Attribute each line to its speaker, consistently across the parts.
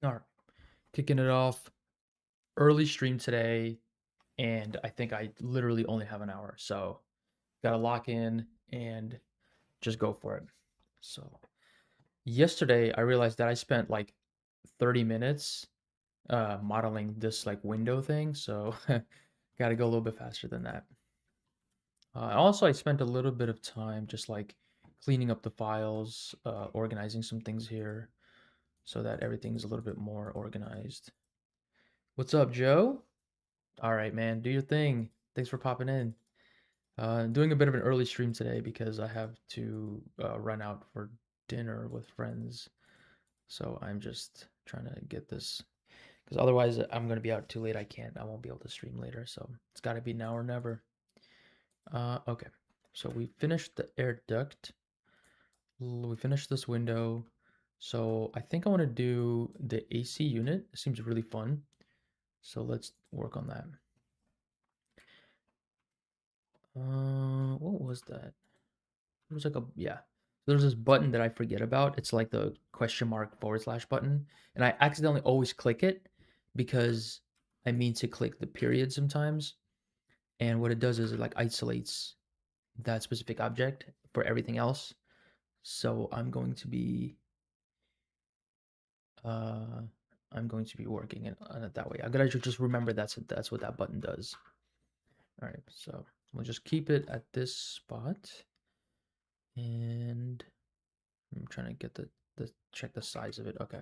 Speaker 1: All right, kicking it off. Early stream today, and I think I literally only have an hour, so gotta lock in and just go for it. So yesterday, I realized that I spent like 30 minutes modeling this like window thing, so gotta go a little bit faster than that. Also, I spent a little bit of time just like cleaning up the files, organizing some things here so that everything's a little bit more organized. What's up, Joe? All right, man, do your thing. Thanks for popping in. Doing a bit of an early stream today because I have to run out for dinner with friends. So I'm just trying to get this because otherwise I'm gonna be out too late. I won't be able to stream later. So it's got to be now or never. Okay. So we finished the air duct. We finished this window. So I think I want to do the AC unit. It seems really fun. So let's work on that. What was that? It was like a yeah. There's this button that I forget about. It's like the question mark forward slash button, and I accidentally always click it because I mean to click the period sometimes. And what it does is it like isolates that specific object for everything else. So uh I'm going to be working on it that way. I gotta just remember that's what that button does. All right, so we'll just keep it at this spot, and I'm trying to get the check the size of it. Okay.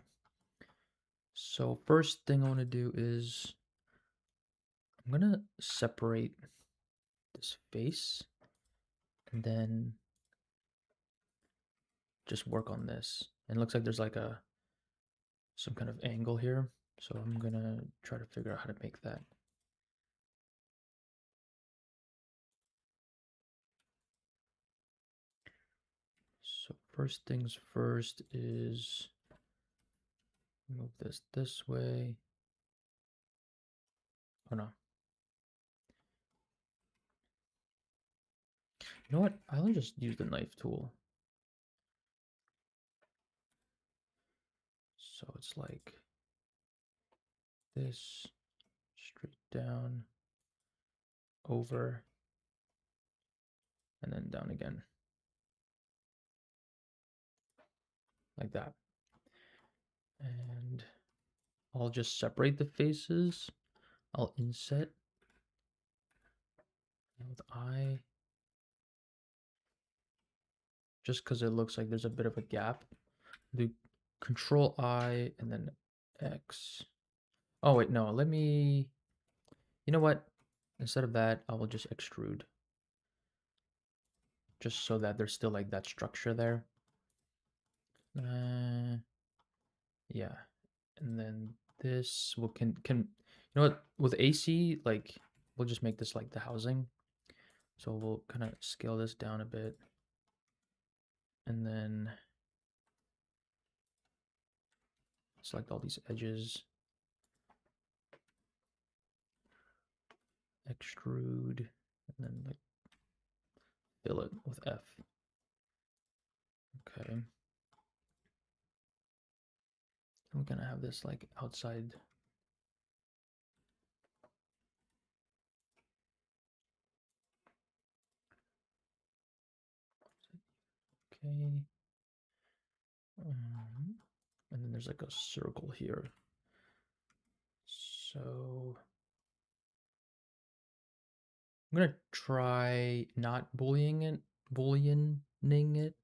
Speaker 1: So first thing I want to do is I'm gonna separate this face and then just work on this. And it looks like there's like a some kind of angle here. So I'm gonna try to figure out how to make that. So first things first is move this way. Oh no. You know what? I'll just use the knife tool. So it's like this, straight down, over, and then down again. Like that. And I'll just separate the faces. I'll inset with I, just because it looks like there's a bit of a gap. Do Control I and then X. Oh wait, no, let me, you know what? Instead of that, I will just extrude. Just so that there's still like that structure there. Uh, yeah. And then this will can you know what? With AC, like we'll just make this like the housing. So we'll kind of scale this down a bit. And then select all these edges, extrude, and then like fill it with F. Okay. We're gonna have this like outside. Okay. And then there's like a circle here. So I'm gonna try not bullioning it.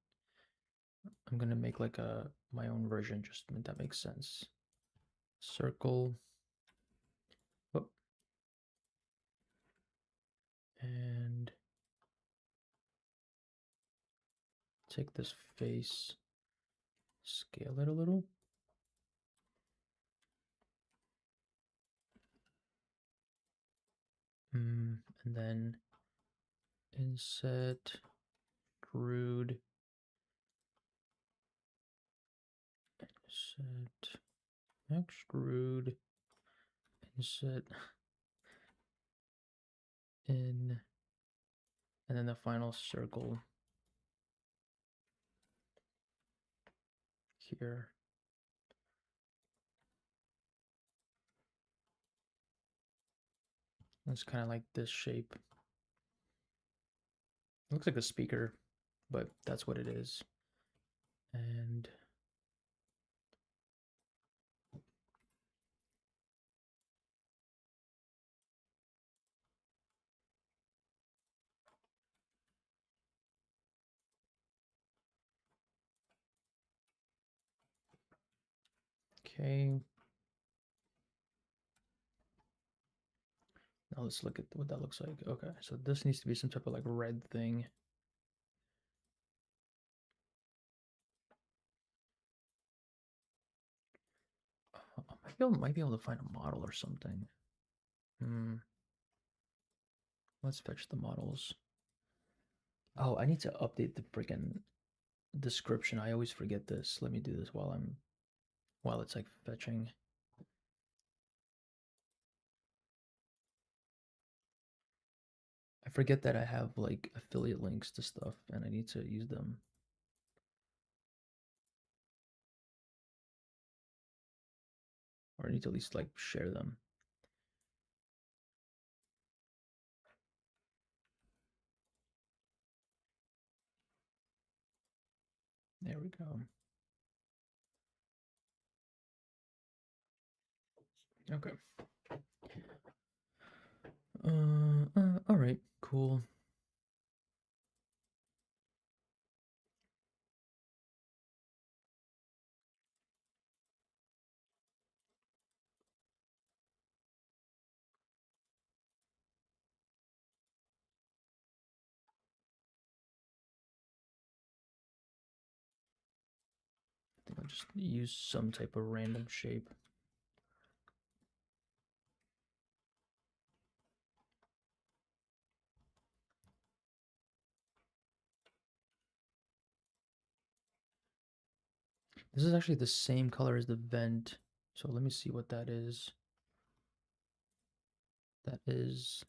Speaker 1: I'm gonna make like a my own version, just to make that makes sense. Circle. Oh, and take this face, scale it a little. And then inset, extrude, inset, extrude, inset, in, and then the final circle here. It's kind of like this shape. It looks like a speaker, but that's what it is. And okay. Now let's look at what that looks like. Okay, so this needs to be some type of like red thing. Might be able to find a model or something. Hmm. Let's fetch the models. Oh, I need to update the freaking description. I always forget this. Let me do this while it's like fetching. I forget that I have like affiliate links to stuff and I need to use them. Or I need to at least like share them. There we go. Okay. All right, cool. I think I'll just use some type of random shape. This is actually the same color as the vent. So let me see what that is. That is,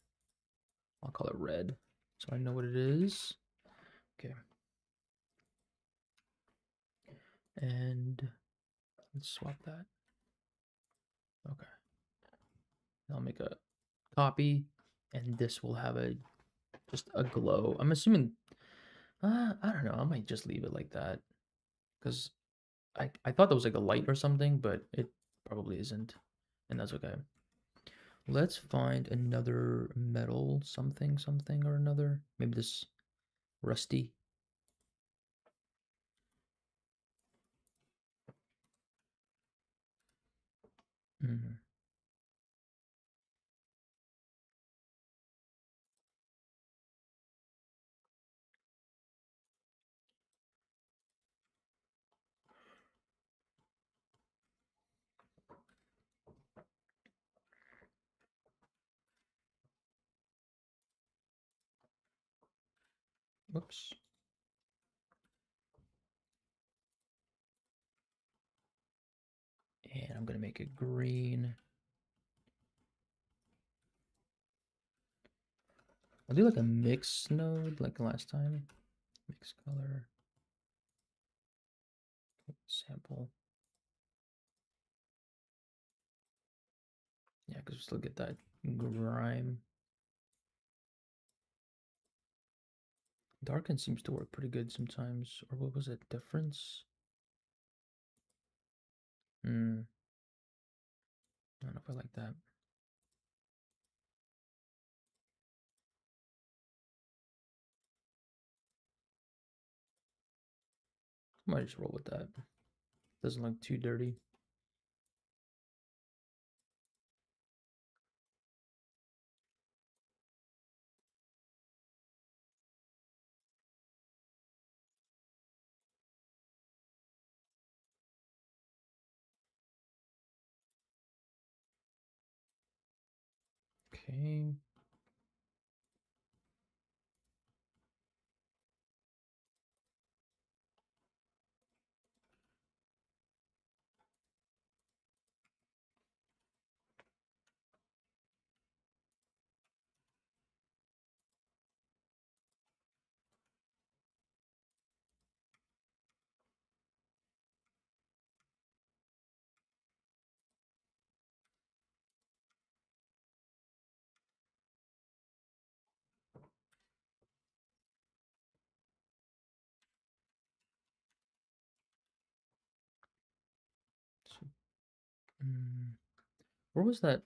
Speaker 1: I'll call it red. So I know what it is. Okay. And let's swap that. Okay. I'll make a copy and this will have a just a glow. I'm assuming, I don't know. I might just leave it like that because I thought that was like a light or something, but it probably isn't. And that's okay. Let's find another metal something or another. Maybe this rusty. Mm. Whoops. And I'm gonna make it green. I'll do like a mix node like last time. Mix color. Sample. Yeah, because we still get that grime. Darken seems to work pretty good sometimes. Or what was it? Difference? Hmm. I don't know if I like that. Might just roll with that. Doesn't look too dirty. Okay. Mm, where was that?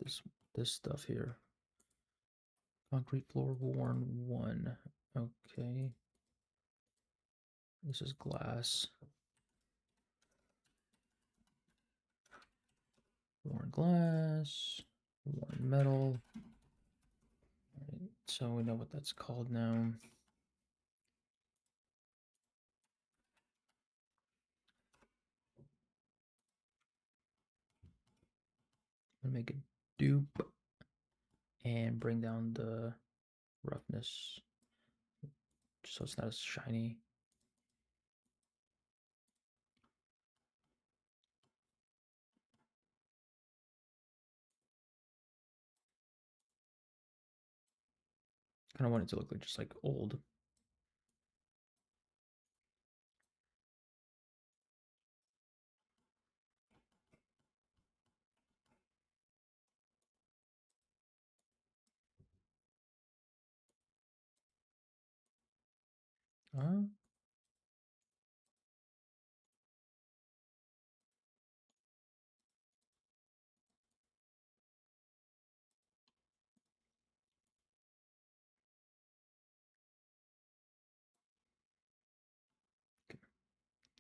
Speaker 1: This this stuff here. Concrete floor worn 1. Okay. This is glass. Worn glass. Worn metal. Alright, so we know what that's called now. I'm gonna make a dupe and bring down the roughness so it's not as shiny. Kind of want it to look like just like old. Uh,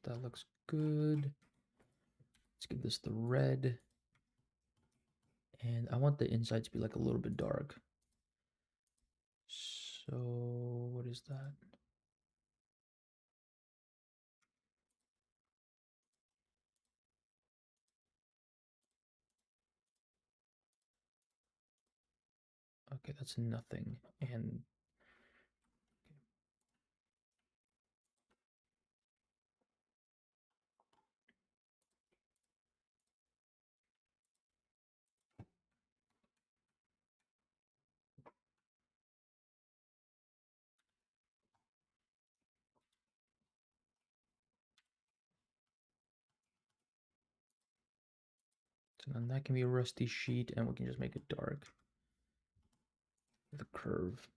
Speaker 1: that looks good. Let's give this the red. And I want the inside to be like a little bit dark. So what is that? Okay, that's nothing. And so then that can be a rusty sheet, and we can just make it dark with a curve.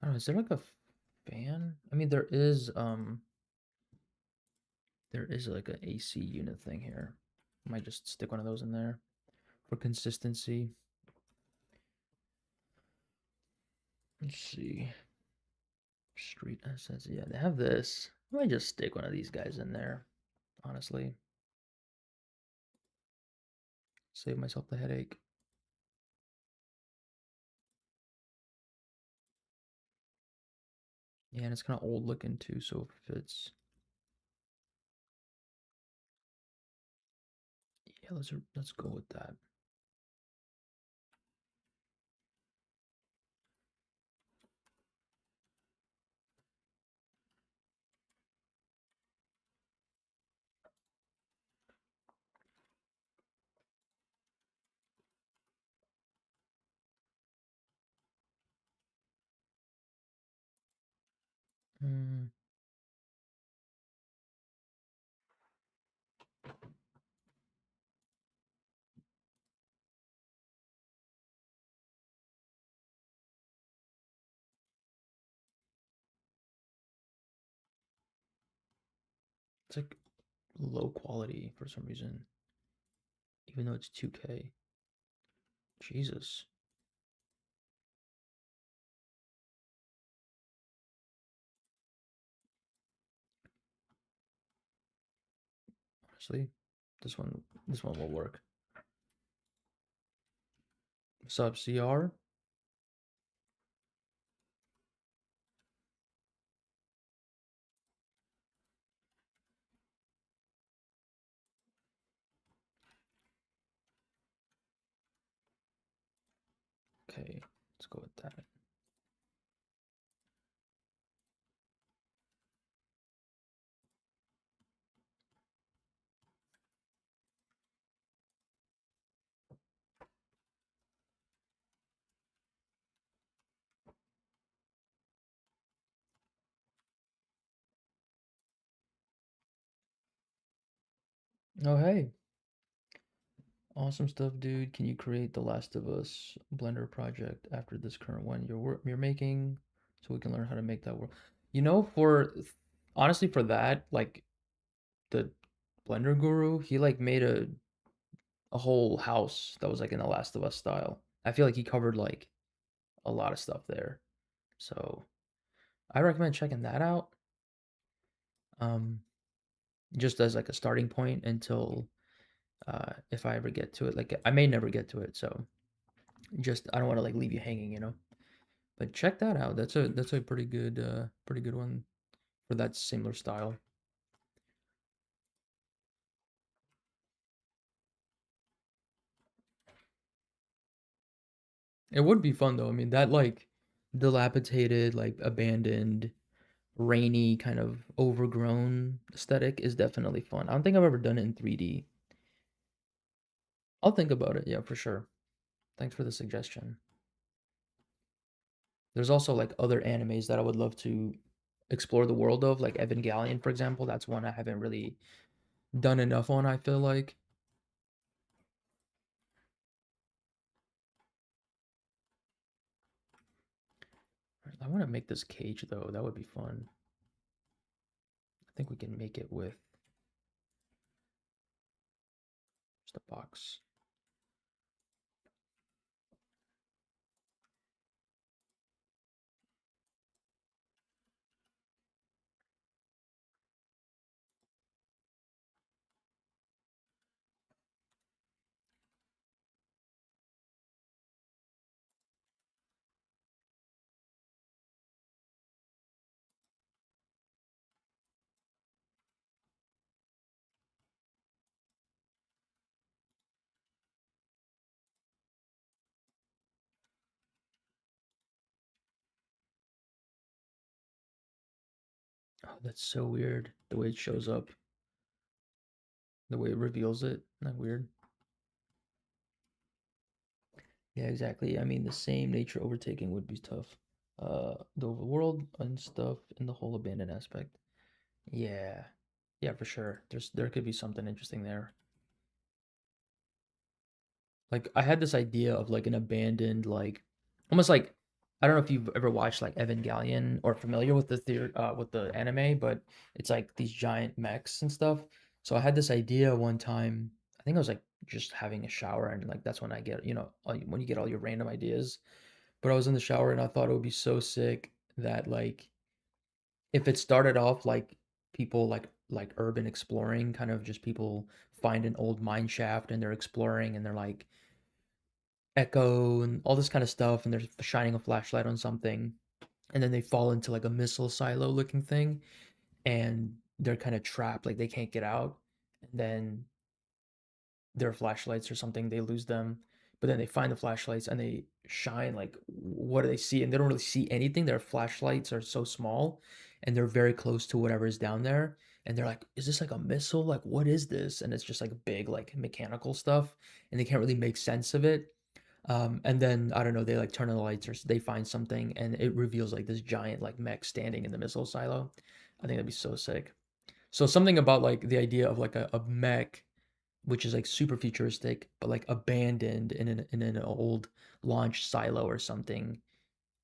Speaker 1: I don't know, is there like a fan? I mean, there is like an AC unit thing here. I might just stick one of those in there for consistency. Let's see. Street assets. Yeah, they have this. I might just stick one of these guys in there, honestly. Save myself the headache. Yeah, and it's kind of old looking too, so it fits. Yeah, let's go with that. Mm, it's like low quality for some reason, even though it's 2K. Jesus. Honestly, this one will work. Sub CR. Okay, let's go with that. Oh, hey. Awesome stuff, dude. Can you create the Last of Us Blender project after this current one you're making so we can learn how to make that work? You know, for honestly for that, like the Blender guru, he like made a whole house that was like in the Last of Us style. I feel like he covered like a lot of stuff there. So, I recommend checking that out. Um just as like a starting point until if I ever get to it. Like I may never get to it, so just I don't want to like leave you hanging, you know. But check that out. That's a pretty good one for that similar style. It would be fun though. I mean, that like dilapidated, like abandoned, rainy kind of overgrown aesthetic is definitely fun. I don't think I've ever done it in 3D. I'll think about it. Yeah, for sure. Thanks for the suggestion. There's also like other animes that I would love to explore the world of, like Evangelion, for example. That's one I haven't really done enough on, I feel like. I want to make this cage though. That would be fun. I think we can make it with just a box. Oh, that's so weird. The way it shows up, the way it reveals it. Not weird. Yeah, exactly. I mean, the same nature overtaking would be tough. The overworld and stuff and the whole abandoned aspect. Yeah. Yeah, for sure. There could be something interesting there. Like I had this idea of like an abandoned like almost like I don't know if you've ever watched like Evangelion or familiar with the theory with the anime, but it's like these giant mechs and stuff. So I had this idea one time. I think I was like just having a shower and like that's when I get, you know, when you get all your random ideas. But I was in the shower and I thought it would be so sick that like if it started off like people like urban exploring, kind of just people find an old mine shaft and they're exploring and they're like echo and all this kind of stuff and they're shining a flashlight on something and then they fall into like a missile silo looking thing and they're kind of trapped like they can't get out and then their flashlights or something they lose them but then they find the flashlights and they shine like what do they see and they don't really see anything their flashlights are so small and they're very close to whatever is down there and they're like is this like a missile like what is this and it's just like big like mechanical stuff and they can't really make sense of it and then I don't know, they like turn on the lights or they find something and it reveals like this giant like mech standing in the missile silo. I think that'd be so sick. So something about like the idea of like a mech which is like super futuristic but like abandoned in an old launch silo or something.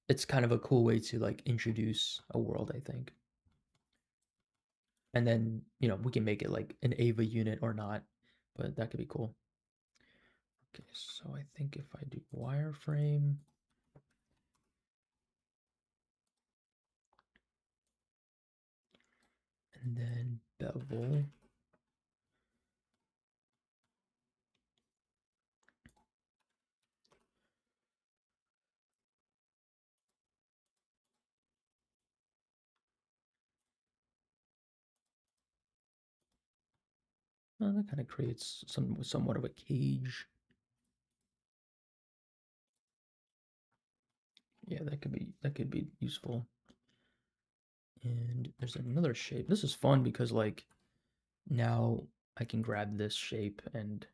Speaker 1: It's kind of a cool way to like introduce a world, I think. And then, you know, we can make it like an eevee unit or not, but that could be cool. Okay, so I think if I do wireframe and then bevel. That kind of creates somewhat of a cage. Yeah, that could be useful. And there's another shape. This is fun because like now I can grab this shape and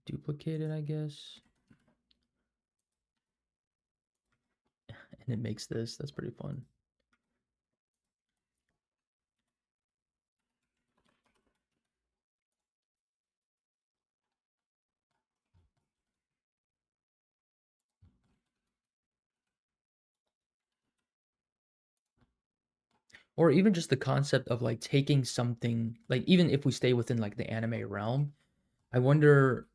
Speaker 1: duplicate it, I guess. And it makes this. That's pretty fun. or even just the concept of like taking something, like even if we stay within like the anime realm, I wonder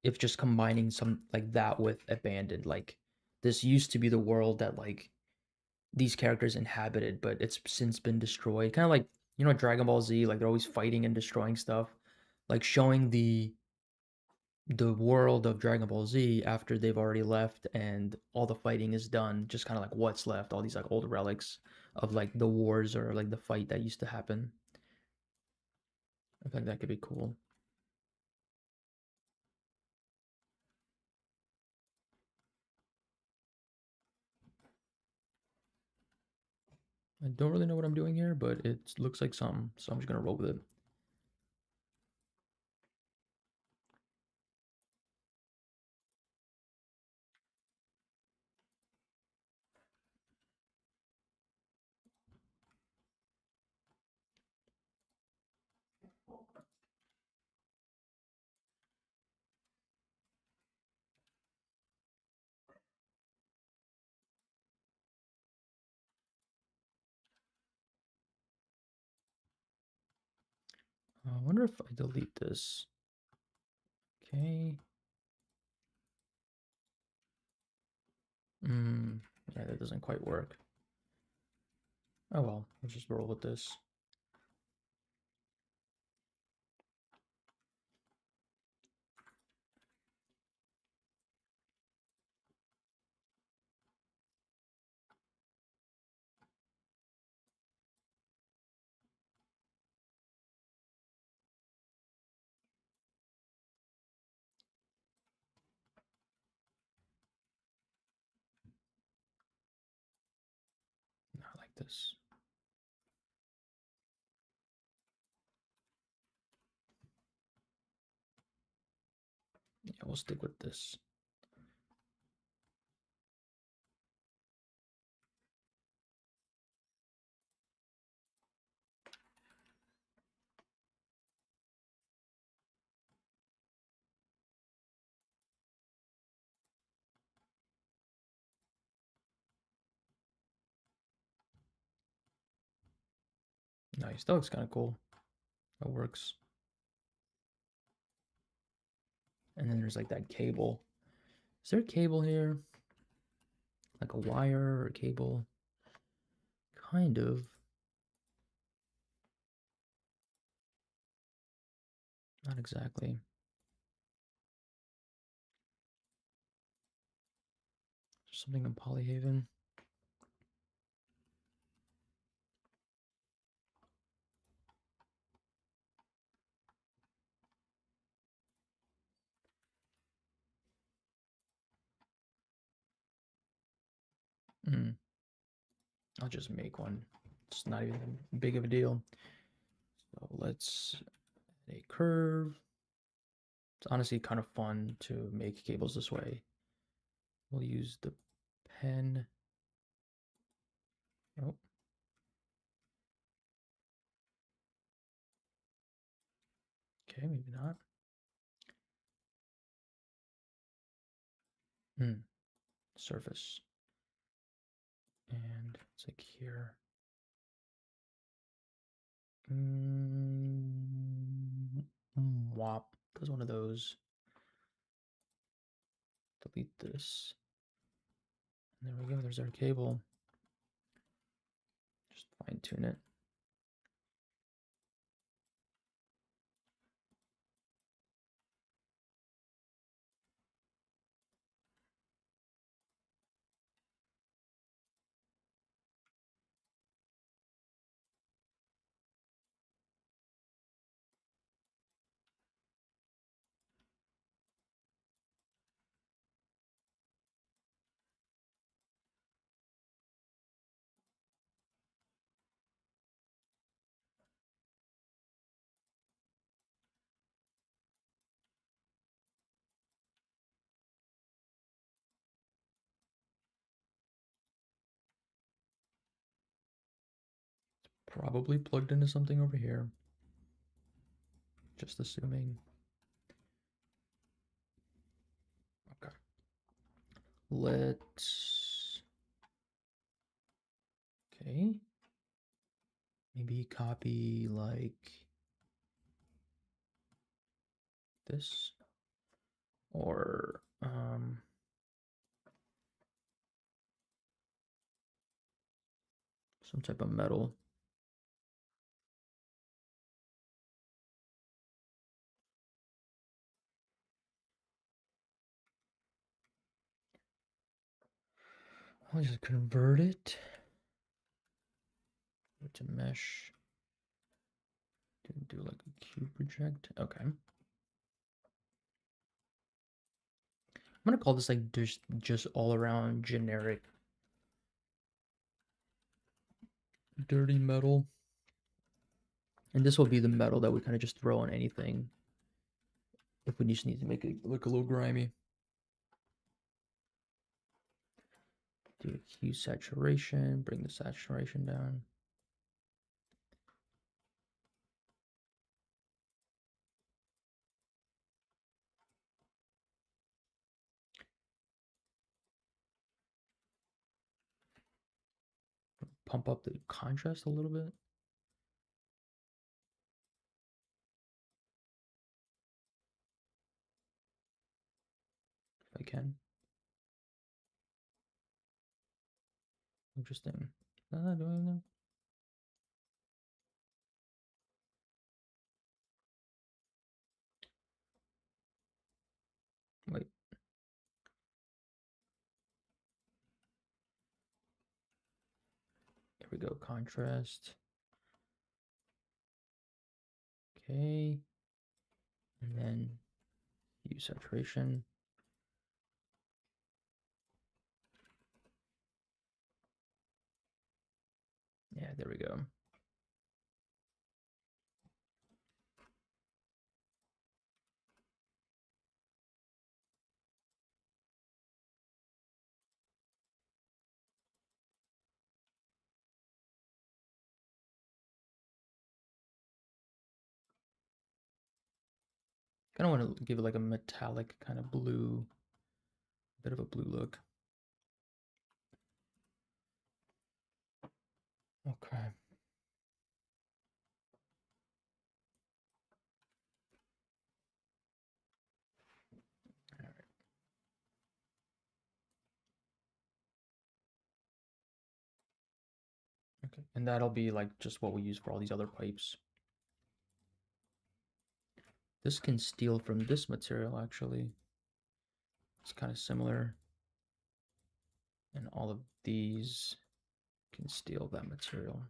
Speaker 1: if just combining some like that with abandoned, like this used to be the world that like these characters inhabited, but it's since been destroyed. Kind of like, you know, Dragon Ball Z, like they're always fighting and destroying stuff. Like showing the world of Dragon Ball Z after they've already left and all the fighting is done, just kind of like what's left, all these like old relics of like the wars or like the fight that used to happen. I think that could be cool. I don't really know what I'm doing here, but it looks like something, so I'm just gonna roll with it. I wonder if I delete this. Okay. Hmm. Yeah, that doesn't quite work. Oh well, let's just roll with this. I like this. Yeah, we'll stick with this. Nice. That looks kind of cool. That works. And then there's like that cable. Is there a cable here? Like a wire or a cable? Kind of. Not exactly. There's something in Polyhaven. Mm, I'll just make one. It's not even big of a deal. So let's add a curve. It's honestly kind of fun to make cables this way. We'll use the pen. Oh, okay, maybe not. Surface. And it's like here. Wop. There's one of those. Delete this. And there we go. There's our cable. Just fine tune it. Probably plugged into something over here. Just assuming. Okay. Let's. Okay. Maybe copy like this or some type of metal. I'll just convert it to mesh. Do like a cube project. Okay. I'm gonna call this like just all around generic dirty metal. And this will be the metal that we kind of just throw on anything if we just need to make it look a little grimy. Do a hue saturation, bring the saturation down. Pump up the contrast a little bit if I can. Interesting. Not doing anything. Wait. Here we go. Contrast. Okay. And then hue saturation. Yeah, there we go. Kind of want to give it like a metallic kind of blue, bit of a blue look. Okay. All right. Okay. And that'll be like just what we use for all these other pipes. This can steal from this material actually. It's kind of similar. And all of these can steal that material.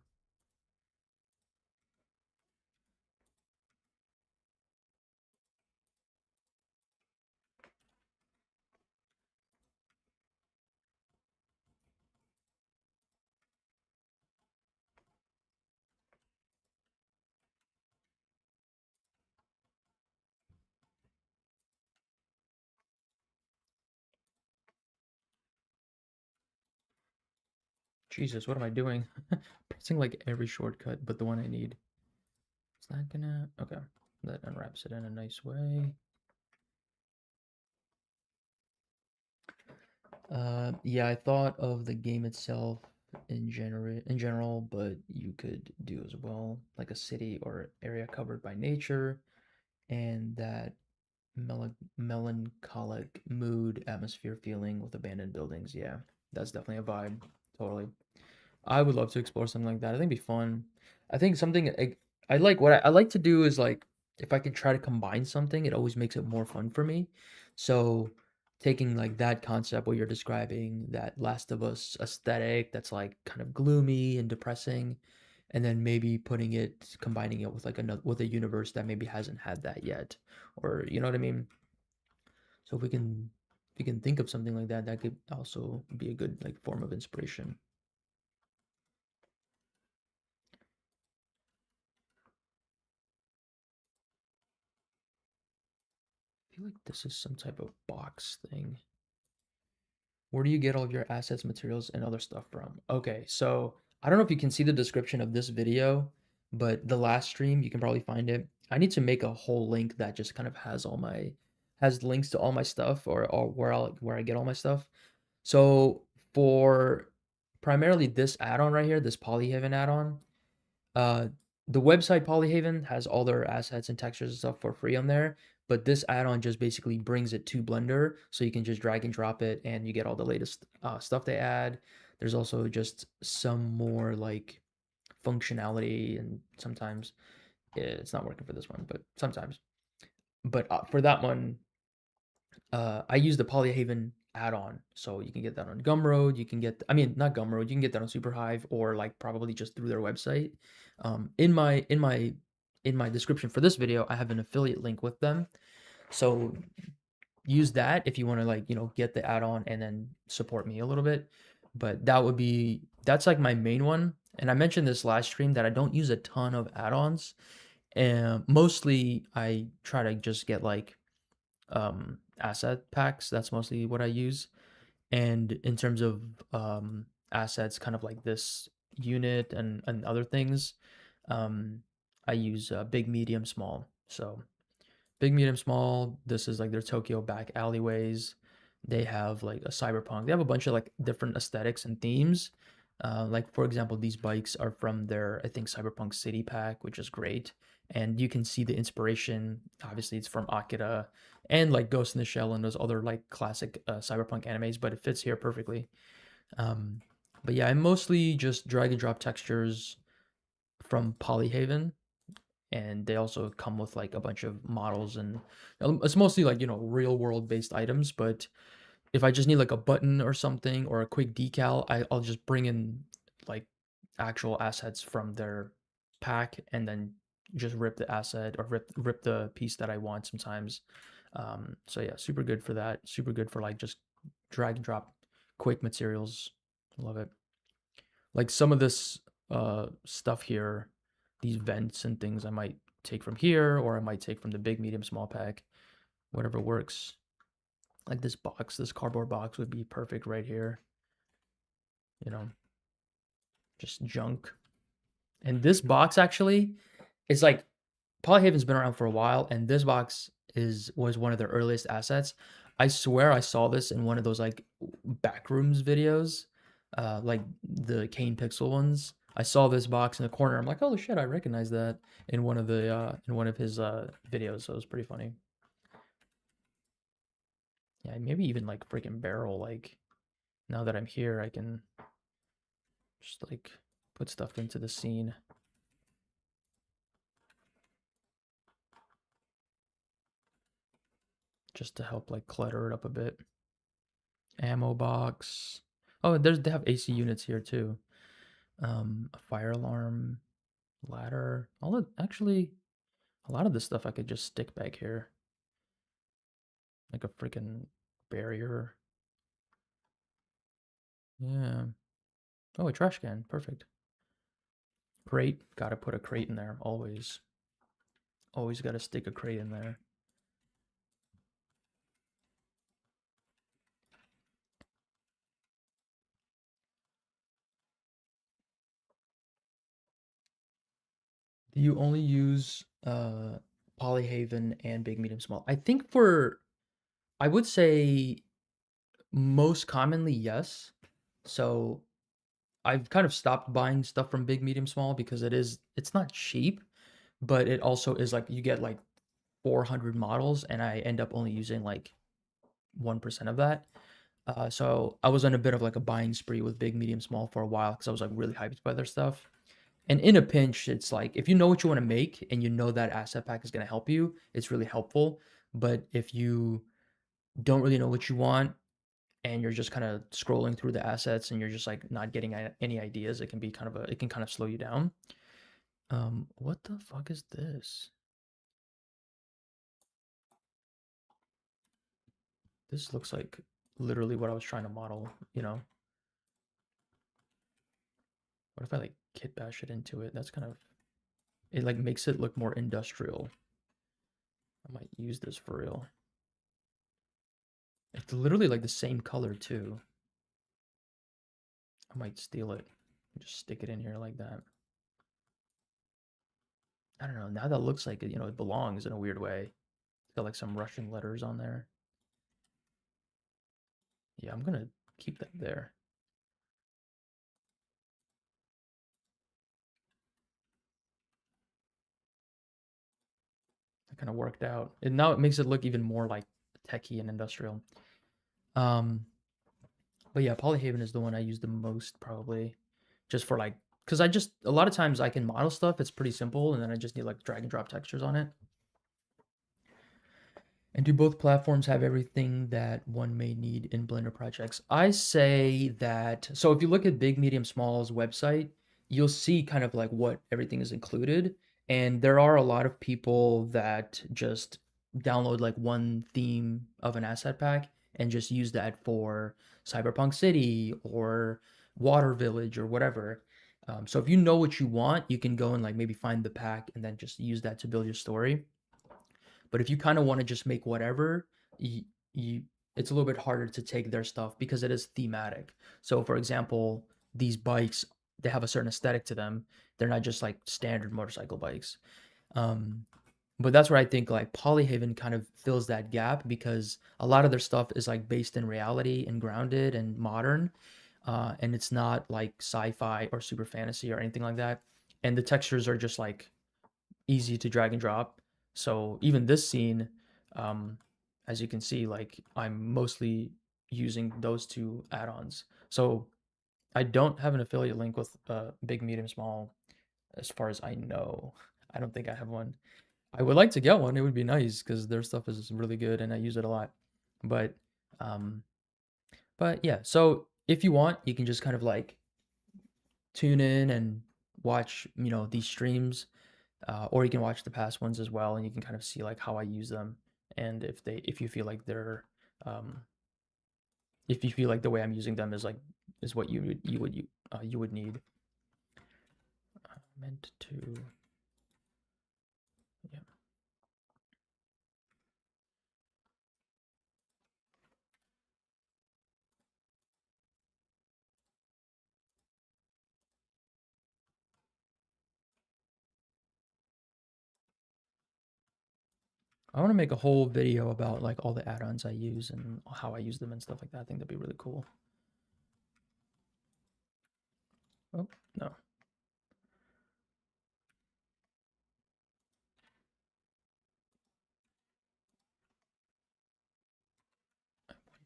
Speaker 1: Jesus, what am I doing? Pressing like every shortcut but the one I need. It's not gonna... Okay. That unwraps it in a nice way. Yeah, I thought of the game itself in general, but you could do as well, like a city or area covered by nature, and that melancholic mood, atmosphere feeling with abandoned buildings. Yeah, that's definitely a vibe. Totally. I would love to explore something like that. I think it'd be fun. I think something I like what I like to do is like if I can try to combine something, it always makes it more fun for me. So taking like that concept what you're describing, that Last of Us aesthetic that's like kind of gloomy and depressing, and then maybe combining it with like another with a universe that maybe hasn't had that yet, or you know what I mean. So if we can think of something like that, that could also be a good like form of inspiration. I feel like this is some type of box thing. Where do you get all of your assets, materials, and other stuff from? Okay, so I don't know if you can see the description of this video, but the last stream, you can probably find it. I need to make a whole link that just kind of has links to all my stuff or where I get all my stuff. So for primarily this add-on right here, this Polyhaven add-on, Uh, the website Polyhaven has all their assets and textures and stuff for free on there, but this add-on just basically brings it to Blender, so you can just drag and drop it, and you get all the latest stuff they add. There's also just some more like functionality, and sometimes it's not working for this one, but sometimes. But for that one, I use the Polyhaven add-on, so you can get that on Gumroad. You can get, I mean, not Gumroad. You can get that on Superhive or like probably just through their website. In my description for this video, I have an affiliate link with them. So use that if you want to like get the add-on and then support me a little bit. But that's like my main one. And I mentioned this last stream that I don't use a ton of add-ons. And mostly I try to just get like asset packs. That's mostly what I use. And in terms of assets, kind of like this unit and other things, um, I use big, medium, small. So big, medium, small. This is like their Tokyo back alleyways. They have like a cyberpunk. They have a bunch of like different aesthetics and themes. Like for example, these bikes are from their I think Cyberpunk City pack, which is great. And you can see the inspiration. Obviously, it's from Akira and like Ghost in the Shell and those other like classic cyberpunk animes, but it fits here perfectly. Um, but yeah, I mostly just drag and drop textures from Polyhaven, and they also come with like a bunch of models, and it's mostly like real world based items. But if I just need like a button or something or a quick decal, I'll just bring in like actual assets from their pack and then just rip the asset or rip the piece that I want sometimes. So yeah, super good for that. Super good for like just drag and drop quick materials. Love it. Like some of this stuff here, these vents and things I might take from here, or I might take from the big, medium, small pack, whatever works. Like this box, this cardboard box would be perfect right here. You know, just junk. And this box actually is like Polyhaven's been around for a while, and this box was one of their earliest assets. I swear I saw this in one of those like backrooms videos, like the Kane Pixel ones. I saw this box in the corner. I'm like, holy shit, I recognize that in one of his videos. So it was pretty funny. Yeah, maybe even like freaking barrel. Like now that I'm here, I can just like put stuff into the scene just to help like clutter it up a bit. Ammo box. Oh, they have AC units here too. A fire alarm, ladder. Actually, a lot of this stuff I could just stick back here, like a freaking barrier. Yeah. Oh, a trash can. Perfect. Crate. Gotta put a crate in there. Always. Always gotta stick a crate in there. Do you only use Polyhaven and big, medium, small? I think I would say most commonly yes. So I've kind of stopped buying stuff from big, medium, small because it's not cheap, but it also is like you get like 400 models and I end up only using like 1% of that. So I was on a bit of like a buying spree with big, medium, small for a while because I was like really hyped by their stuff. And in a pinch, it's like if you know what you want to make and you know that asset pack is going to help you, it's really helpful. But if you don't really know what you want and you're just kind of scrolling through the assets and you're just like not getting any ideas, it can kind of slow you down. What the fuck is this? This looks like literally what I was trying to model, you know? What if I like kit bash it into it? That's kind of, it like makes it look more industrial. I might use this for real. It's literally like the same color too. I might steal it and just stick it in here like that. I don't know. Now that looks like it belongs in a weird way. It's got like some Russian letters on there. Yeah, I'm gonna keep that there. kind of worked out. And now it makes it look even more like techy and industrial. Um, but yeah, Polyhaven is the one I use the most probably, just for like, because I just a lot of times I can model stuff. It's pretty simple, and then I just need like drag and drop textures on it. And do both platforms have everything that one may need in Blender projects? I say that, so if you look at Big, Medium, Small's website, you'll see kind of like what everything is included. And there are a lot of people that just download like one theme of an asset pack and just use that for Cyberpunk City or Water Village or whatever. So if you know what you want, you can go and like maybe find the pack and then just use that to build your story. But if you kind of want to just make whatever, you it's a little bit harder to take their stuff because it is thematic. So for example, these bikes, they have a certain aesthetic to them. They're not just like standard motorcycle bikes. Um, but that's where I think like Polyhaven kind of fills that gap because a lot of their stuff is like based in reality and grounded and modern. And it's not like sci-fi or super fantasy or anything like that. And the textures are just like easy to drag and drop. So even this scene, um, as you can see, like I'm mostly using those two add-ons. So I don't have an affiliate link with Big, Medium, Small, as far as I know. I don't think I have one. I would like to get one. It would be nice because their stuff is really good and I use it a lot. But um, but yeah. So if you want, you can just kind of like tune in and watch, these streams, or you can watch the past ones as well, and you can kind of see like how I use them, and if you feel like um, if you feel like the way I'm using them is what you would need. Meant to, yeah. I want to make a whole video about like all the add-ons I use and how I use them and stuff like that. I think that'd be really cool. Oh no,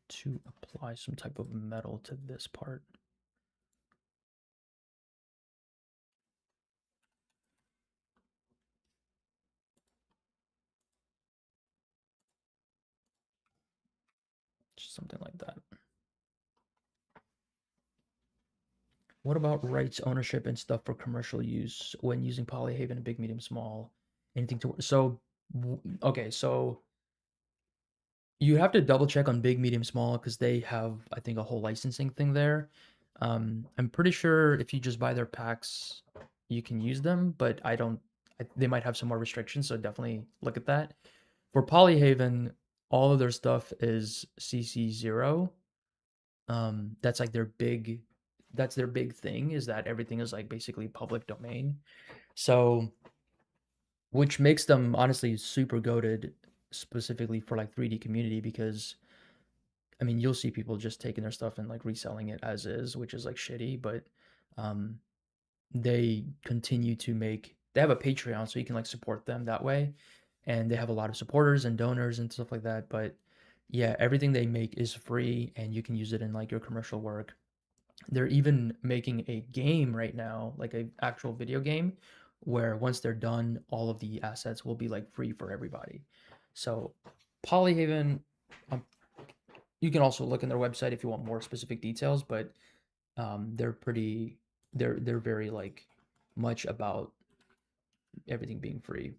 Speaker 1: to apply some type of metal to this part. Just something like that. What about rights ownership and stuff for commercial use when using Polyhaven and Big, Medium, Small? Anything to so okay, so you have to double check on Big, Medium, Small because they have, I think, a whole licensing thing there. I'm pretty sure if you just buy their packs, you can use them, but I don't. They might have some more restrictions, so definitely look at that. For Polyhaven, all of their stuff is CC0. That's like their big. That's their big thing is that everything is like basically public domain. So, which makes them honestly super goated specifically for like 3D community because I mean, you'll see people just taking their stuff and like reselling it as is, which is like shitty, but um they continue to make they have a Patreon so you can like support them that way. And they have a lot of supporters and donors and stuff like that, but yeah, everything they make is free and you can use it in like your commercial work. They're even making a game right now, like a actual video game, where once they're done, all of the assets will be like free for everybody. So Polyhaven, um, you can also look in their website if you want more specific details, but they're pretty, they're very like much about everything being free.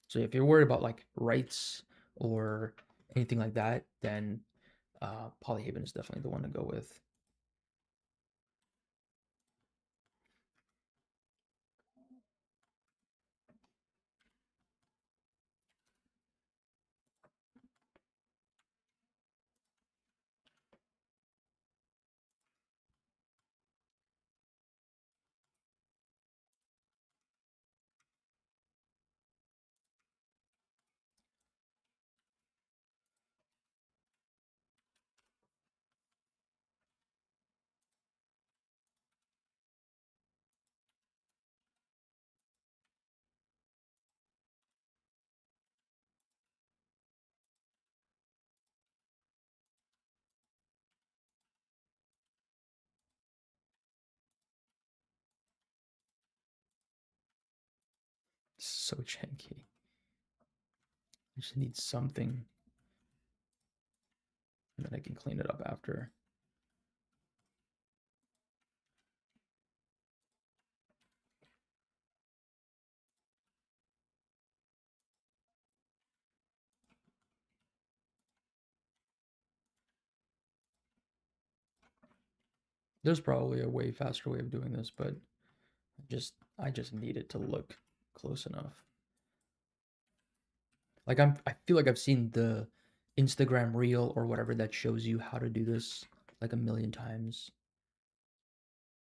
Speaker 1: So if you're worried about like rights or anything like that, then Polyhaven is definitely the one to go with. So janky. I just need something, and then I can clean it up after. There's probably a way faster way of doing this, but I just need it to look close enough. Like I feel like I've seen the Instagram reel or whatever that shows you how to do this like a million times,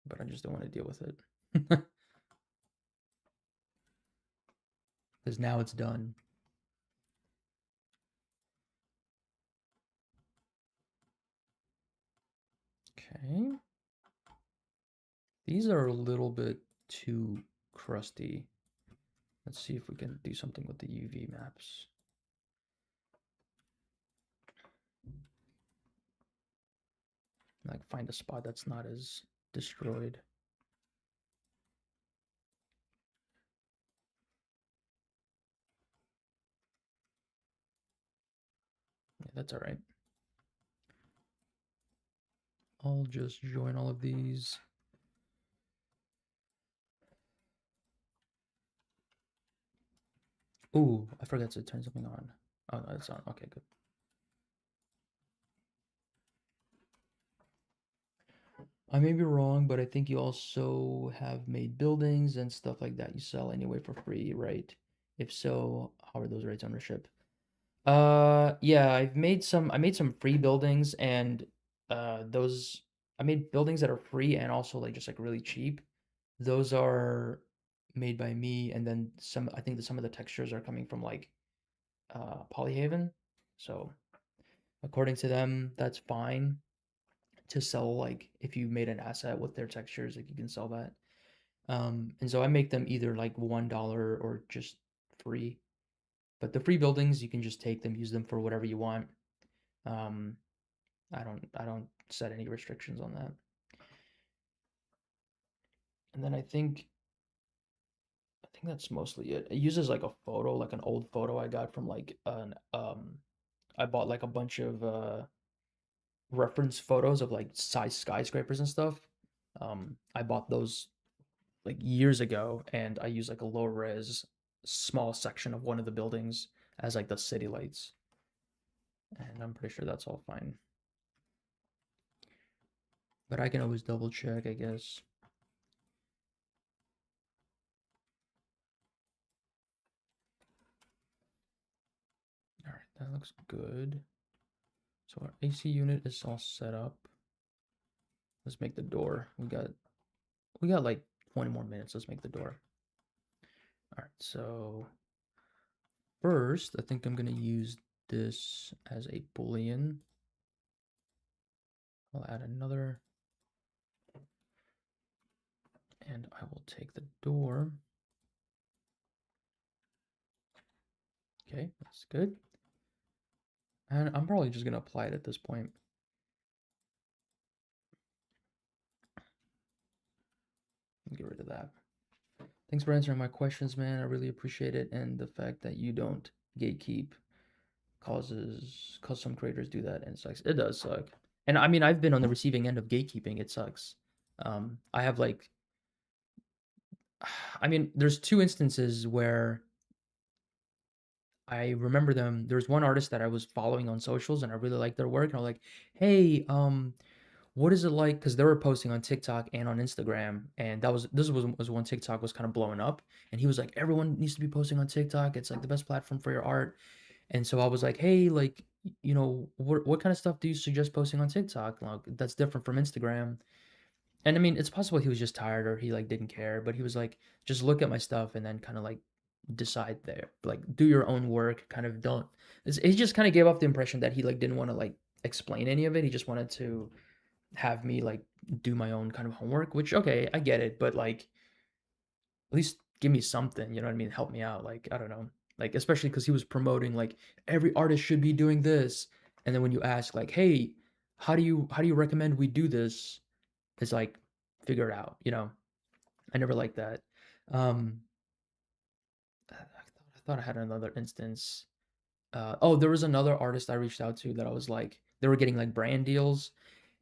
Speaker 1: but I just don't want to deal with it. Because now it's done. Okay. These are a little bit too crusty. Let's see if we can do something with the UV maps. Like find a spot that's not as destroyed. Yeah, that's all right. I'll just join all of these. Ooh, I forgot to turn something on. Oh, no, it's on. Okay, good. I may be wrong, but I think you also have made buildings and stuff like that you sell anyway for free, right? If so, how are those rights ownership? Yeah, I made some free buildings and those I made buildings that are free and also like just like really cheap. Those are made by me, and then some I think that some of the textures are coming from like Polyhaven. So according to them, that's fine to sell. Like if you made an asset with their textures, like you can sell that. And so I make them either like $1 or just free. But the free buildings, you can just take them, use them for whatever you want. Um, I don't set any restrictions on that. And then I think that's mostly it. It uses like a photo, like an old photo I got from like an I bought like a bunch of reference photos of like size skyscrapers and stuff. I bought those like years ago, and I use like a low res small section of one of the buildings as like the city lights, and I'm pretty sure that's all fine. But I can always double check, I guess. All right, that looks good. So our AC unit is all set up. Let's make the door. We got like 20 more minutes. Let's make the door. All right, so first, I think I'm gonna use this as a boolean. I'll add another, and I will take the door. Okay, that's good. And I'm probably just gonna apply it at this point. Get rid of that. Thanks for answering my questions, man. I really appreciate it. And the fact that you don't gatekeep cause some creators do that and it sucks. It does suck. And I mean I've been on the receiving end of gatekeeping. It sucks. I have like I mean, there's two instances where I remember them. There's one artist that I was following on socials and I really liked their work. And I was like, hey, what is it like? Because they were posting on TikTok and on Instagram, and was when TikTok was kind of blowing up. And he was like, everyone needs to be posting on TikTok. It's like the best platform for your art. And so I was like, hey, like, you know, what kind of stuff do you suggest posting on TikTok? Like that's different from Instagram. And I mean, it's possible he was just tired or he like didn't care, but he was like, just look at my stuff and then kind of like decide there, like do your own work. Kind of don't. He just kind of gave off the impression that he like didn't want to like explain any of it. He just wanted to have me like do my own kind of homework, which okay, I get it, but like at least give me something, you know what I mean? Help me out. Like, I don't know. Like especially because he was promoting like every artist should be doing this. And then when you ask like, hey, how do you recommend we do this? It's like figure it out, you know. I never liked that. Um thought I had another instance. Oh, there was another artist I reached out to that I was like, they were getting like brand deals.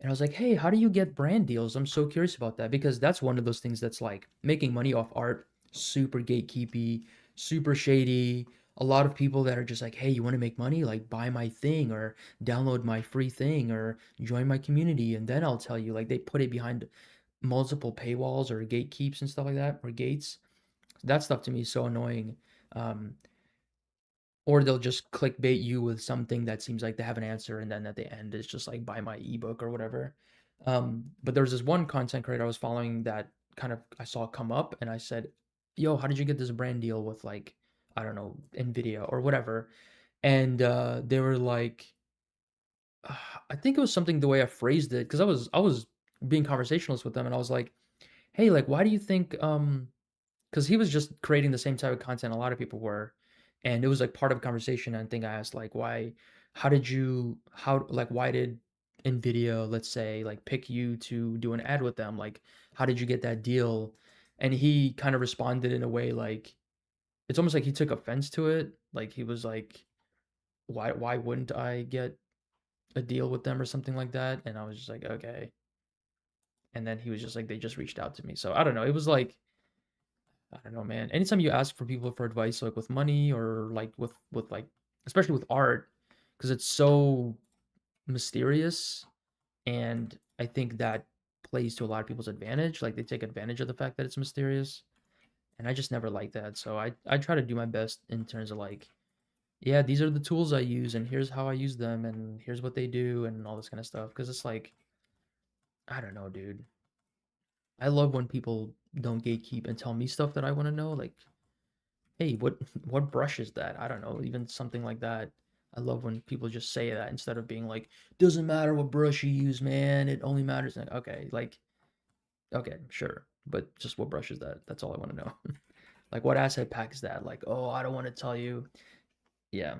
Speaker 1: And I was like, hey, how do you get brand deals? I'm so curious about that because that's one of those things that's like making money off art, super gatekeepy, super shady. A lot of people that are just like, hey, you want to make money? Like, buy my thing or download my free thing or join my community. And then I'll tell you, like, they put it behind multiple paywalls or gatekeeps and stuff like that, or gates. That stuff to me is so annoying. Um, or they'll just clickbait you with something that seems like they have an answer, and then at the end it's just like buy my ebook or whatever. But there was this one content creator I was following that kind of I saw come up, and I said, "Yo, how did you get this brand deal with like I don't know Nvidia or whatever?" And they were like, I think it was something the way I phrased it because I was being conversationalist with them, and I was like, "Hey, like, why do you think because he was just creating the same type of content a lot of people were, and it was like part of a conversation. And I think I asked like, why, how did you, how like why did Nvidia, let's say, like pick you to do an ad with them? Like, how did you get that deal? And he kind of responded in a way like it's almost like he took offense to it. Like he was like, why wouldn't I get a deal with them or something like that? And I was just like, okay. And then he was just like, they just reached out to me. So I don't know. It was like I don't know, man. Anytime you ask for people for advice, like with money or like with like, especially with art, because it's so mysterious, and I think that plays to a lot of people's advantage. Like they take advantage of the fact that it's mysterious, and I just never like that. So I try to do my best in terms of like, yeah, these are the tools I use, and here's how I use them, and here's what they do, and all this kind of stuff. Because it's like, I don't know, dude. I love when people don't gatekeep and tell me stuff that I want to know. Like, hey, what brush is that? I don't know, even something like that. I love when people just say that instead of being like, doesn't matter what brush you use, man. It only matters. Like, okay, like, okay, sure, but just what brush is that? That's all I want to know. Like, what asset pack is that? Like, oh, I don't want to tell you. Yeah,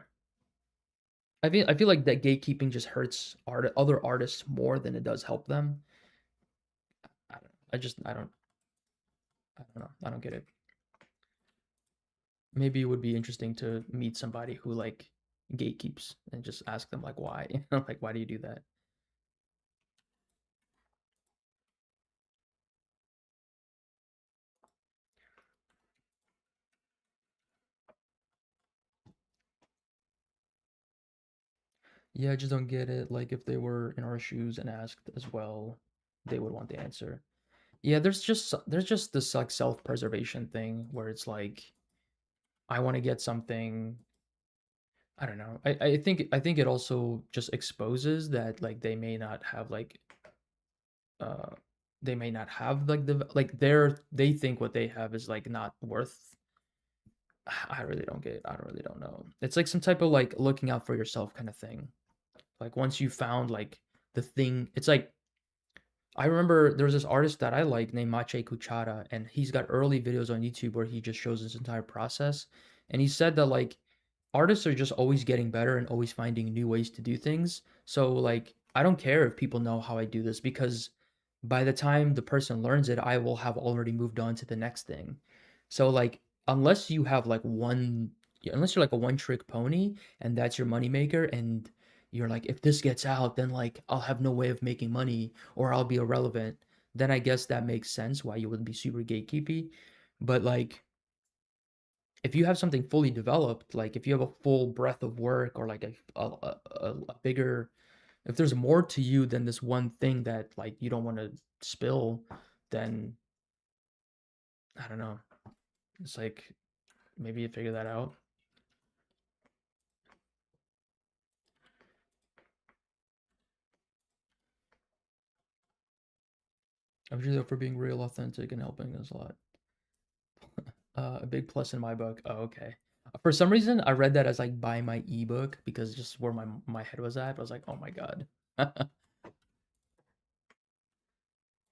Speaker 1: I feel like that gatekeeping just hurts other artists more than it does help them. I don't. I don't know. I don't get it. Maybe it would be interesting to meet somebody who like gatekeeps and just ask them like why, like why do you do that? Yeah, I just don't get it. Like if they were in our shoes and asked as well, they would want the answer. Yeah, there's just this like self-preservation thing where it's like I want to get something. I don't know. I think it also just exposes that like uh they may not have like they think what they have is like not worth. I really don't get. I don't really don't know. It's like some type of like looking out for yourself kind of thing. Like once you found like the thing, it's like I remember there was this artist that I like named Mache Kuchara, and he's got early videos on YouTube where he just shows his entire process. And he said that like artists are just always getting better and always finding new ways to do things. So like I don't care if people know how I do this because by the time the person learns it, I will have already moved on to the next thing. So like unless you have like unless you're like a one trick pony and that's your moneymaker and you're like if this gets out then like I'll have no way of making money or I'll be irrelevant, then I guess that makes sense why you would be super gatekeepy. But like if you have something fully developed, like if you have a full breadth of work or like a bigger, if there's more to you than this one thing that like you don't want to spill, then I don't know. It's like maybe you figure that out. I'm usually up for being real, authentic, and helping us a lot. A big plus in my book. Oh, okay. For some reason, I read that as like buy my ebook because just where my head was at. I was like, oh my god.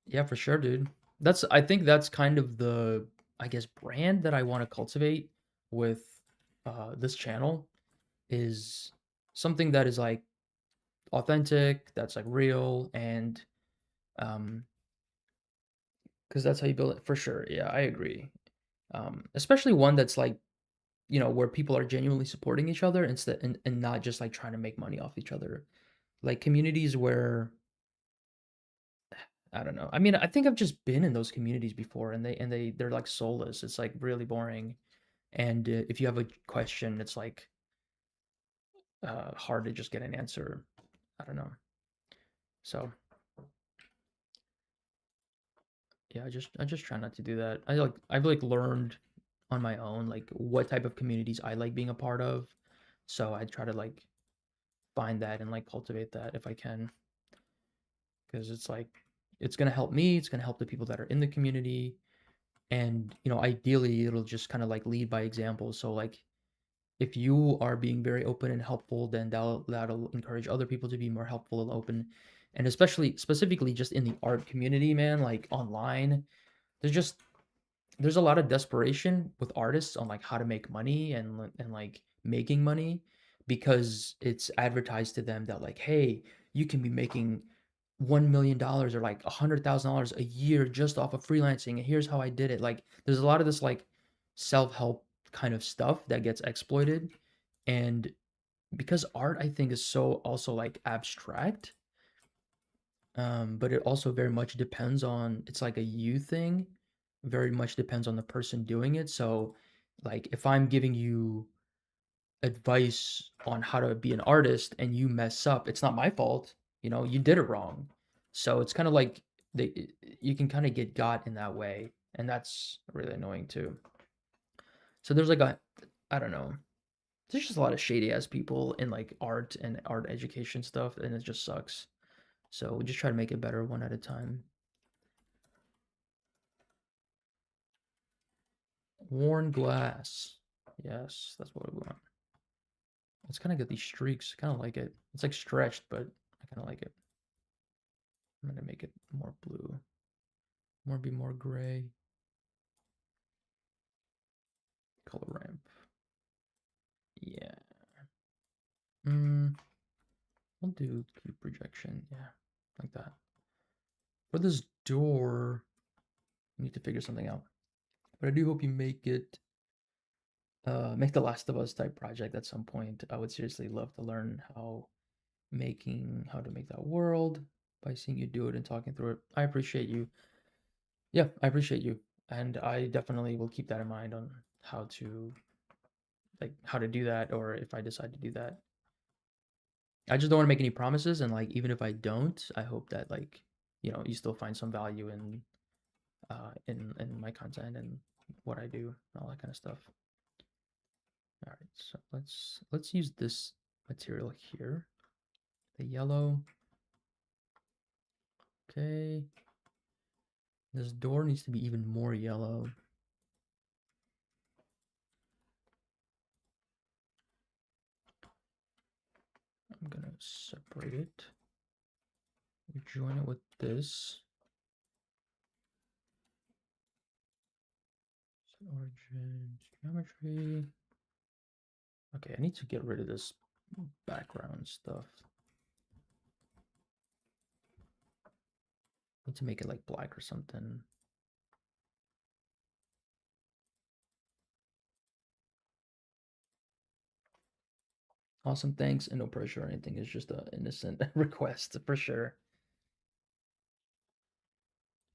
Speaker 1: Yeah, for sure, dude. I think that's kind of the I guess brand that I want to cultivate with this channel is something that is like authentic, that's like real and um because that's how you build it for sure. Yeah, I agree. Especially one that's like where people are genuinely supporting each other instead and not just like trying to make money off each other. Like communities where I don't know. I mean, I think I've just been in those communities before and they're like soulless. It's like really boring. And if you have a question, it's like hard to just get an answer. I don't know. So yeah, I just try not to do that. I've like learned on my own like what type of communities I like being a part of. So I try to like find that and like cultivate that if I can, because it's like it's gonna help me. It's gonna help the people that are in the community, and ideally it'll just kind of like lead by example. So like if you are being very open and helpful, then that'll encourage other people to be more helpful and open. And especially specifically just in the art community, man, like online, there's just there's a lot of desperation with artists on like how to make money and like making money because it's advertised to them that like, hey, you can be making $1 million or like $100,000 a year just off of freelancing, and here's how I did it. Like there's a lot of this like self-help kind of stuff that gets exploited. And because art I think is so also like abstract, but it also very much depends on, it's like a you thing, very much depends on the person doing it. So like if I'm giving you advice on how to be an artist and you mess up, it's not my fault. You did it wrong. So it's kind of like you can kind of get got in that way, and that's really annoying too. So there's like a, I don't know, there's just a lot of shady ass people in like art and art education stuff, and it just sucks. So we just try to make it better one at a time. Worn glass. Yes, that's what we want. It's kind of got these streaks. Kind of like it. It's like stretched, but I kind of like it. I'm gonna make it more blue. Be more gray. Color ramp. Yeah. Mm, we'll do cube projection. Yeah, like that. For this door, we need to figure something out. But I do hope you make the Last of Us type project at some point. I would seriously love to learn how to make that world by seeing you do it and talking through it. I appreciate you. Yeah, I appreciate you. And I definitely will keep that in mind on how to how to do that, or if I decide to do that. I just don't want to make any promises, and like even if I don't, I hope that like, you still find some value in my content and what I do and all that kind of stuff. All right, so let's use this material here. The yellow. Okay. This door needs to be even more yellow. I'm gonna separate it. We join it with this. Origin, geometry. Okay, I need to get rid of this background stuff. I need to make it like black or something. Awesome, thanks, and no pressure or anything. It's just an innocent request for sure.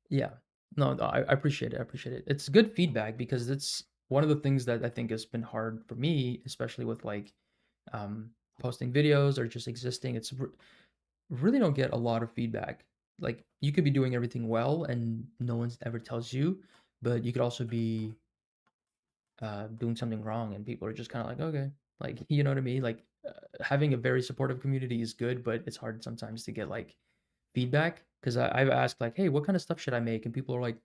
Speaker 1: Yeah, no, I appreciate it. I appreciate it. It's good feedback because it's one of the things that I think has been hard for me, especially with like um, posting videos or just existing. Really don't get a lot of feedback. Like you could be doing everything well and no one's ever tells you, but you could also be doing something wrong and people are just kind of like, okay, like you know what I mean? Like having a very supportive community is good, but it's hard sometimes to get like feedback because I've asked like, hey, what kind of stuff should I make? And people are like,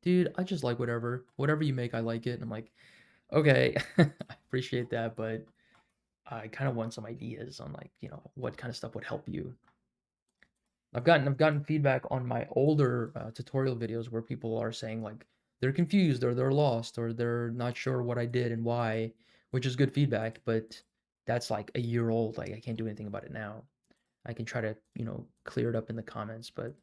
Speaker 1: dude, I just like whatever you make, I like it. And I'm like, okay, I appreciate that, but I kind of want some ideas on like, what kind of stuff would help you. I've gotten feedback on my older tutorial videos where people are saying like they're confused or they're lost or they're not sure what I did and why, which is good feedback, but that's like a year old. Like I can't do anything about it now. I can try to, clear it up in the comments, but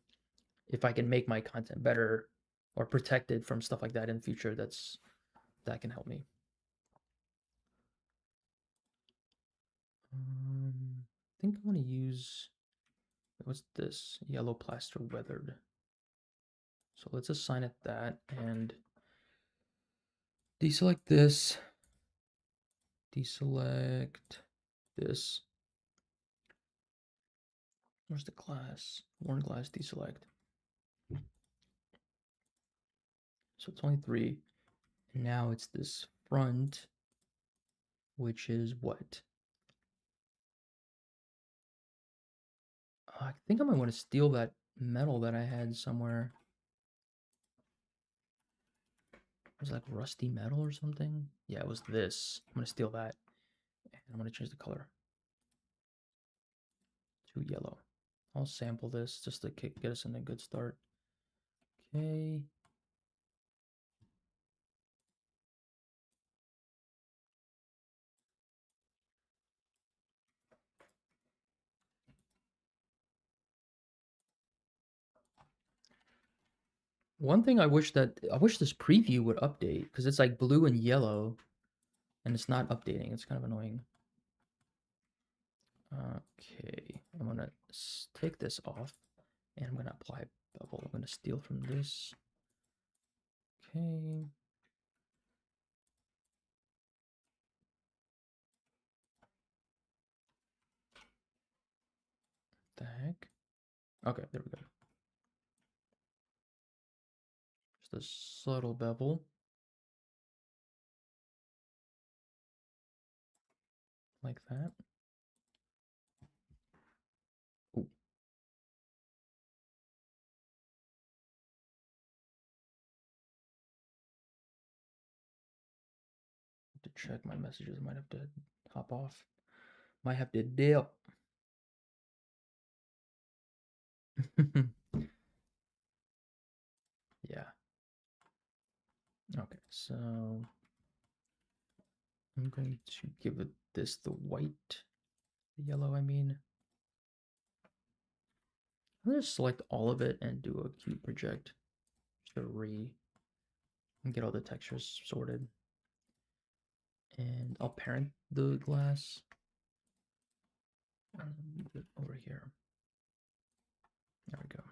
Speaker 1: if I can make my content better or protected from stuff like that in the future, that can help me. I think I want to use, what's this? Yellow plaster weathered. So let's assign it that and deselect this, deselect this. Where's the glass? Worn glass, deselect. So it's only 3. And now it's this front, which is what? I think I might want to steal that metal that I had somewhere. It was like rusty metal or something. Yeah, it was this. I'm gonna steal that. And I'm gonna change the color to yellow. I'll sample this just to get us in a good start. Okay. One thing I wish this preview would update because it's like blue and yellow and it's not updating. It's kind of annoying. Okay, I'm gonna take this off and I'm gonna apply bevel. I'm gonna steal from this. Okay. The heck? Okay, there we go. Just a subtle bevel. Like that. Ooh. To check my messages, I might have to hop off. Might have to dip. Yeah. Okay, so I'm going to give it this the white, the yellow, I mean. I'm gonna select all of it and do a cube project. Just and get all the textures sorted. And I'll parent the glass. And move it over here. There we go.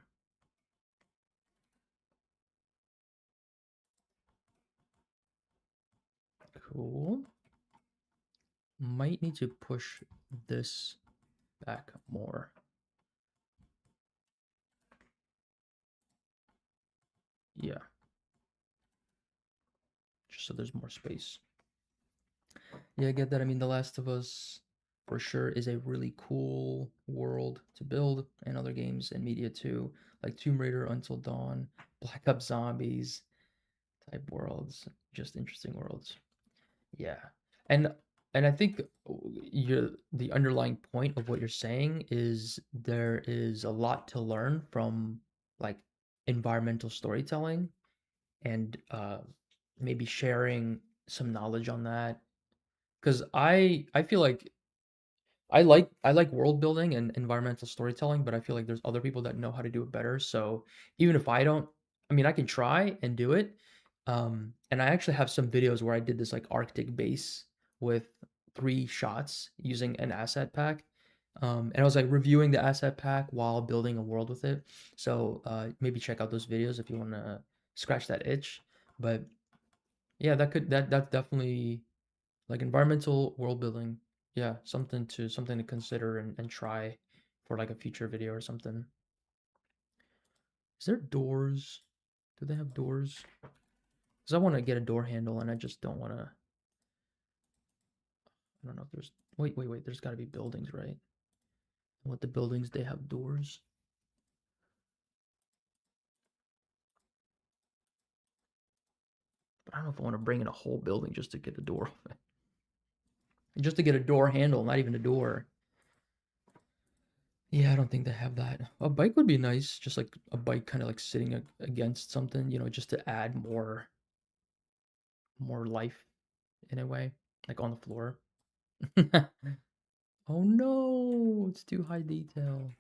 Speaker 1: Cool. Might need to push this back more. Yeah. Just so there's more space. Yeah, I get that. I mean, The Last of Us for sure is a really cool world to build, and other games and media too, like Tomb Raider, Until Dawn, Black Ops Zombies type worlds, just interesting worlds. Yeah. And I think the underlying point of what you're saying is there is a lot to learn from like environmental storytelling and maybe sharing some knowledge on that. Because I feel like I like world building and environmental storytelling, but I feel like there's other people that know how to do it better. So even if I don't, I mean, I can try and do it. And I actually have some videos where I did this like Arctic base with 3 shots using an asset pack. And I was like reviewing the asset pack while building a world with it. So maybe check out those videos if you want to scratch that itch. But yeah, that's definitely like environmental world building. Yeah, something to consider and try for like a future video or something. Is there doors? Do they have doors? Because I want to get a door handle and I just don't want to. I don't know if there's. Wait. There's got to be buildings, right? And with the buildings, they have doors. But I don't know if I want to bring in a whole building just to get a door. Just to get a door handle, not even a door. Yeah, I don't think they have that. A bike would be nice, just like a bike kind of like sitting against something, just to add more life in a way, like on the floor. Oh no, it's too high detail.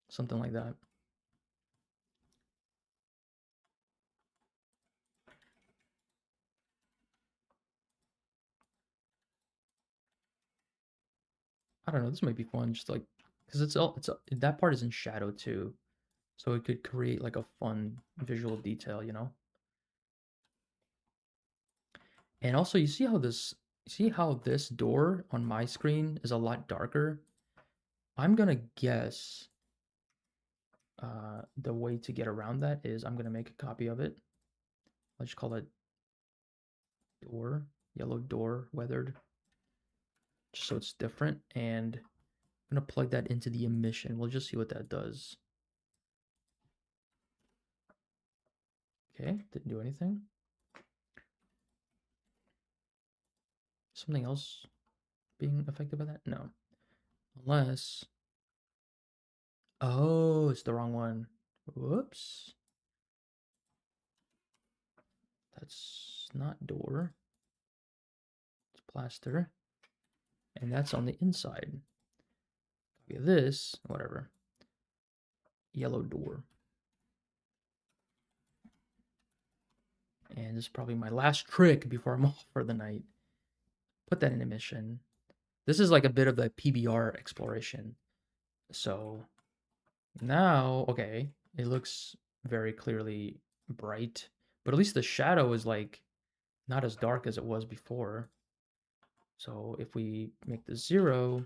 Speaker 1: Something like that. I don't know. This might be fun, just like because that part is in shadow too, so it could create like a fun visual detail, you know. And also, see how this door on my screen is a lot darker. I'm gonna guess the way to get around that is I'm gonna make a copy of it. Let's just call it door, yellow door, weathered, just so it's different. And I'm gonna plug that into the emission. We'll just see what that does. Okay, didn't do anything. Something else being affected by that? No. Unless, oh, it's the wrong one. Whoops. That's not door. It's plaster. And that's on the inside. Copy this, whatever. Yellow door. And this is probably my last trick before I'm off for the night. Put that in emission. This is like a bit of the PBR exploration. So now, okay, it looks very clearly bright, but at least the shadow is like not as dark as it was before. So if we make this 0,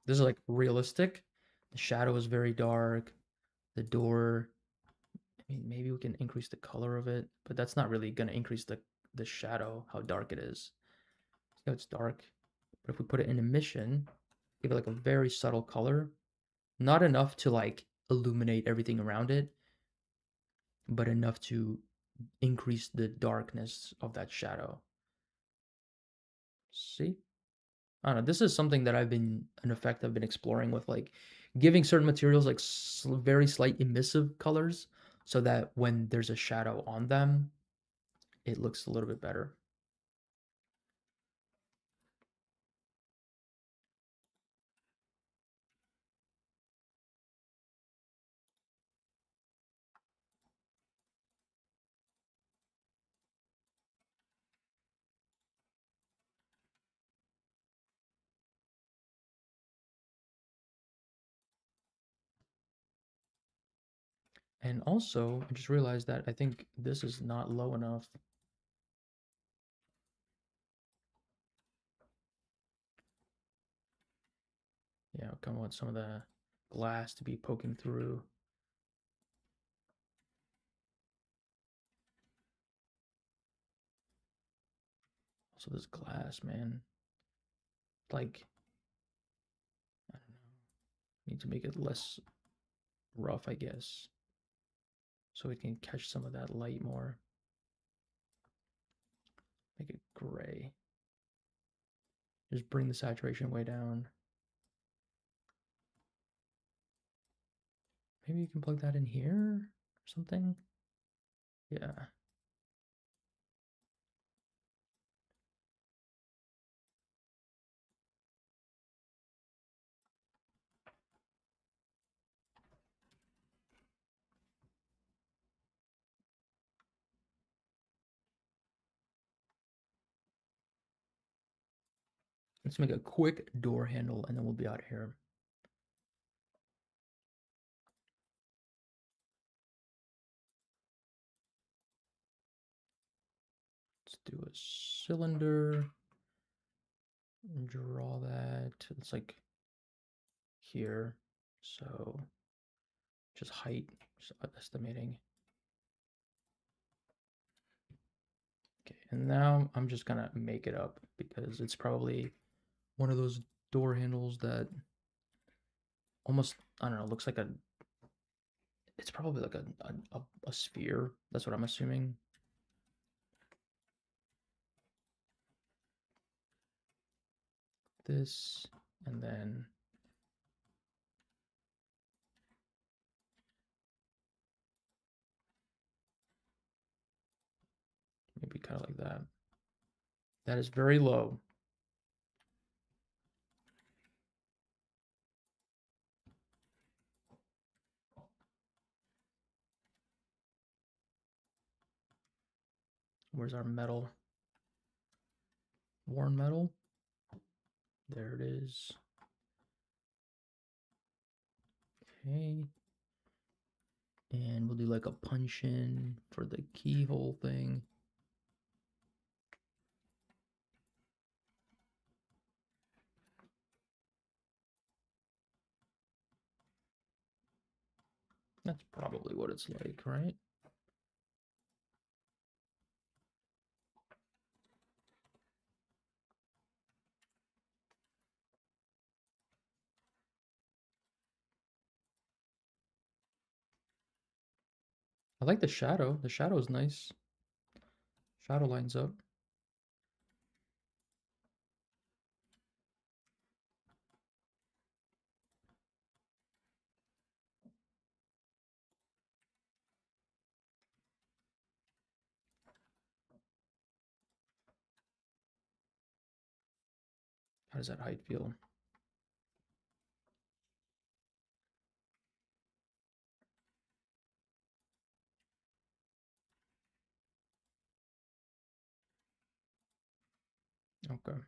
Speaker 1: this is like realistic. The shadow is very dark. The door, I mean, maybe we can increase the color of it, but that's not really going to increase the shadow, how dark it is. So it's dark. But if we put it in emission, give it like a very subtle color, not enough to like illuminate everything around it, but enough to increase the darkness of that shadow. See? I don't know. This is something that an effect I've been exploring with like giving certain materials like very slight emissive colors so that when there's a shadow on them, it looks a little bit better. And also, I just realized that I think this is not low enough. Yeah, I kind of want some of the glass to be poking through. Also, this glass, man. Like, I don't know. Need to make it less rough, I guess, so it can catch some of that light more. Make it gray. Just bring the saturation way down. Maybe you can plug that in here or something. Yeah. Let's make a quick door handle and then we'll be out of here. Let's do a cylinder. Draw that. It's like here. So just height, just estimating. Okay, and now I'm just gonna make it up because it's probably one of those door handles that almost, I don't know, looks like it's probably like a sphere. That's what I'm assuming. This, and then maybe kind of like that. That is very low. Where's our metal? Worn metal. There it is. Okay. And we'll do like a punch in for the keyhole thing. That's probably what it's like, right? I like the shadow. The shadow is nice. Shadow lines up. How does that height feel? Okay.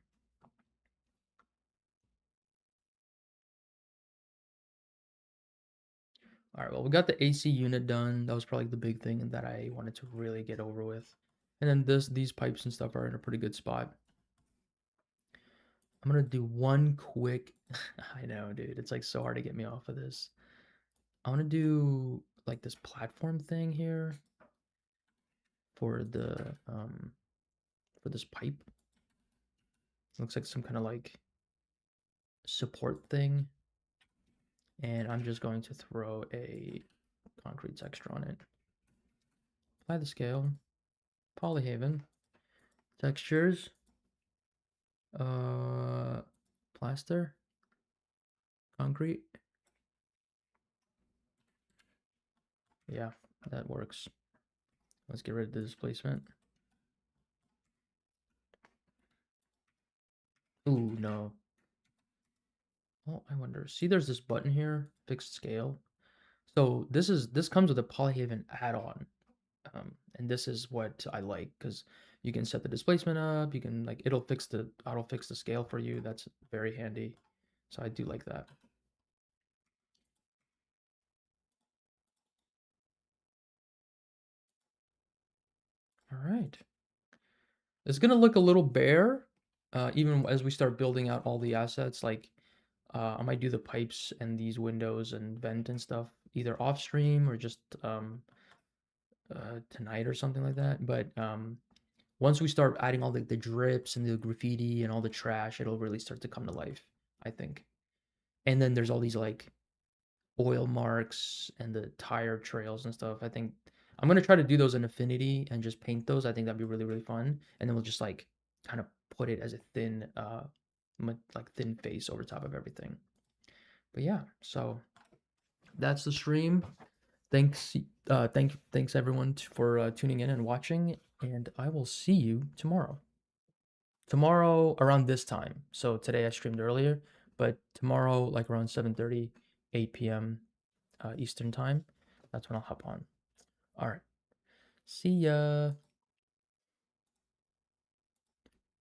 Speaker 1: All right, well, we got the AC unit done. That was probably the big thing that I wanted to really get over with. And then these pipes and stuff are in a pretty good spot. I'm gonna do one quick. I know, dude. It's like so hard to get me off of this. I want to do like this platform thing here for the for this pipe. It looks like some kind of like support thing. And I'm just going to throw a concrete texture on it. Apply the scale. Polyhaven. Textures. Plaster. Concrete. Yeah, that works. Let's get rid of the displacement. Ooh, no. Oh, I wonder. See, there's this button here, fixed scale. So this comes with a Polyhaven add-on. And this is what I like because you can set the displacement up, you can like it'll fix the scale for you. That's very handy. So I do like that. All right. It's gonna look a little bare, even as we start building out all the assets. Like, I might do the pipes and these windows and vent and stuff either off stream or just tonight or something like that. But once we start adding all the drips and the graffiti and all the trash, it'll really start to come to life, I think. And then there's all these like oil marks and the tire trails and stuff. I think I'm gonna try to do those in Affinity and just paint those. I think that'd be really, really fun. And then we'll just like kind of put it as a thin like thin face over top of everything. But yeah, so that's the stream. Thanks everyone for tuning in and watching, and I will see you tomorrow. Tomorrow around this time. So today I streamed earlier, but tomorrow like around 7:30, 8 p.m. Eastern time. That's when I'll hop on. All right. See ya.